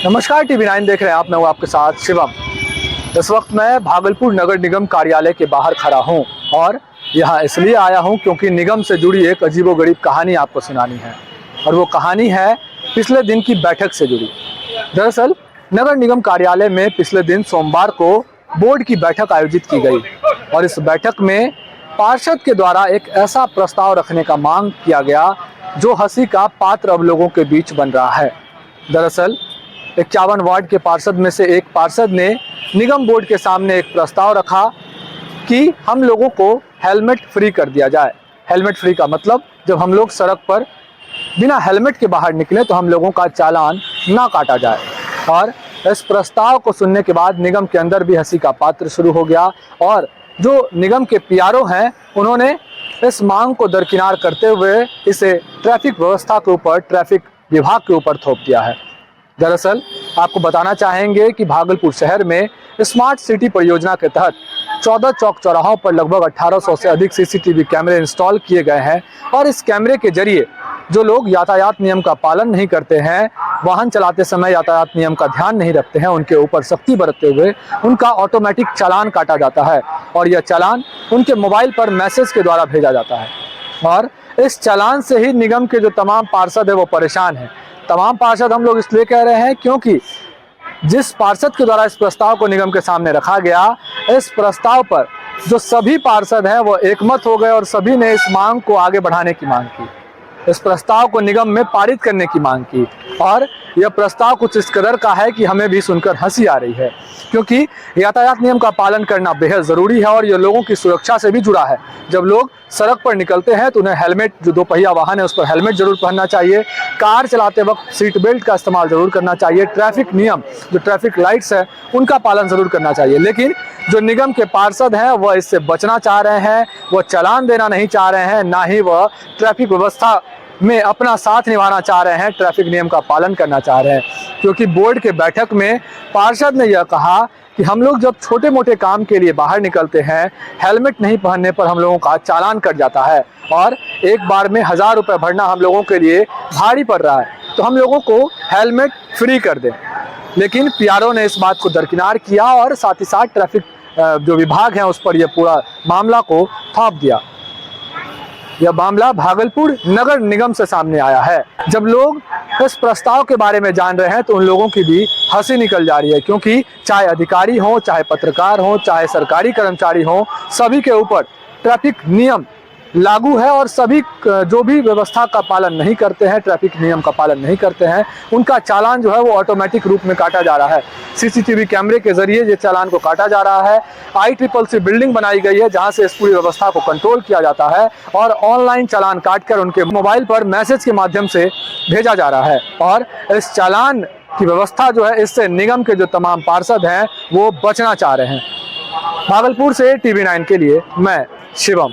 नमस्कार, टीवी 9 देख रहे हैं आप। मैं हूं आपके साथ शिवम। इस वक्त मैं भागलपुर नगर निगम कार्यालय के बाहर खड़ा हूं और यहां इसलिए आया हूं क्योंकि निगम से जुड़ी एक अजीबोगरीब कहानी आपको सुनानी है। और वो कहानी है पिछले दिन की बैठक से जुड़ी। दरअसल नगर निगम कार्यालय में पिछले दिन सोमवार को बोर्ड की बैठक आयोजित की गई और इस बैठक में पार्षद के द्वारा एक ऐसा प्रस्ताव रखने का मांग किया गया जो हंसी का पात्र अब लोगों के बीच बन रहा है। दरअसल 51 वार्ड के पार्षद में से एक पार्षद ने निगम बोर्ड के सामने एक प्रस्ताव रखा कि हम लोगों को हेलमेट फ्री कर दिया जाए। हेलमेट फ्री का मतलब जब हम लोग सड़क पर बिना हेलमेट के बाहर निकले तो हम लोगों का चालान ना काटा जाए। और इस प्रस्ताव को सुनने के बाद निगम के अंदर भी हंसी का पात्र शुरू हो गया और जो निगम के पीआरओ हैं उन्होंने इस मांग को दरकिनार करते हुए इसे ट्रैफिक व्यवस्था के ऊपर, ट्रैफिक विभाग के ऊपर थोप दिया है। दरअसल आपको बताना चाहेंगे कि भागलपुर शहर में स्मार्ट सिटी परियोजना के तहत 14 चौक चौराहों पर लगभग 1800 से अधिक सीसीटीवी कैमरे इंस्टॉल किए गए हैं और इस कैमरे के जरिए जो लोग यातायात नियम का पालन नहीं करते हैं, वाहन चलाते समय यातायात नियम का ध्यान नहीं रखते हैं, उनके ऊपर सख्ती बरतते हुए उनका ऑटोमेटिक चालान काटा जाता है और यह चालान उनके मोबाइल पर मैसेज के द्वारा भेजा जाता है। और इस चालान से ही निगम के जो तमाम पार्षद है वो परेशान हैं। तमाम पार्षद हम लोग इसलिए कह रहे हैं क्योंकि जिस पार्षद के द्वारा इस प्रस्ताव को निगम के सामने रखा गया, इस प्रस्ताव पर जो सभी पार्षद हैं वो एकमत हो गए और सभी ने इस मांग को आगे बढ़ाने की मांग की, इस प्रस्ताव को निगम में पारित करने की मांग की। और यह प्रस्ताव कुछ इस कदर का है कि हमें भी सुनकर हंसी आ रही है क्योंकि यातायात नियम का पालन करना बेहद ज़रूरी है और यह लोगों की सुरक्षा से भी जुड़ा है। जब लोग सड़क पर निकलते हैं तो उन्हें हेलमेट, जो दोपहिया वाहन है उस पर हेलमेट जरूर पहनना चाहिए। कार चलाते वक्त सीट बेल्ट का इस्तेमाल जरूर करना चाहिए। ट्रैफिक नियम, जो ट्रैफिक लाइट्स है उनका पालन जरूर करना चाहिए। लेकिन जो निगम के पार्षद हैं वह इससे बचना चाह रहे हैं, वह चालान देना नहीं चाह रहे हैं, ना ही वह ट्रैफिक व्यवस्था में अपना साथ निभाना चाह रहे हैं, ट्रैफिक नियम का पालन करना चाह रहे हैं। क्योंकि बोर्ड के बैठक में पार्षद ने यह कहा कि हम लोग जब छोटे मोटे काम के लिए बाहर निकलते हैं, हेलमेट नहीं पहनने पर हम लोगों का चालान कट जाता है और एक बार में 1000 रुपये भरना हम लोगों के लिए भारी पड़ रहा है, तो हम लोगों को हेलमेट फ्री कर दें। लेकिन पीआरओ ने इस बात को दरकिनार किया और साथ ही साथ ट्रैफिक जो विभाग है उस पर यह पूरा मामला को थोप दिया। यह मामला भागलपुर नगर निगम से सामने आया है। जब लोग इस प्रस्ताव के बारे में जान रहे हैं तो उन लोगों की भी हंसी निकल जा रही है क्योंकि चाहे अधिकारी हो, चाहे पत्रकार हो, चाहे सरकारी कर्मचारी हो, सभी के ऊपर ट्रैफिक नियम लागू है और सभी जो भी व्यवस्था का पालन नहीं करते हैं, ट्रैफिक नियम का पालन नहीं करते हैं, उनका चालान जो है वो ऑटोमेटिक रूप में काटा जा रहा है। सीसीटीवी कैमरे के जरिए ये चालान को काटा जा रहा है। ICCC बिल्डिंग बनाई गई है जहां से इस पूरी व्यवस्था को कंट्रोल किया जाता है और ऑनलाइन चालान काटकर उनके मोबाइल पर मैसेज के माध्यम से भेजा जा रहा है। और इस चालान की व्यवस्था जो है, इससे निगम के जो तमाम पार्षद हैं वो बचना चाह रहे हैं। भागलपुर से TV 9 के लिए मैं शिवम।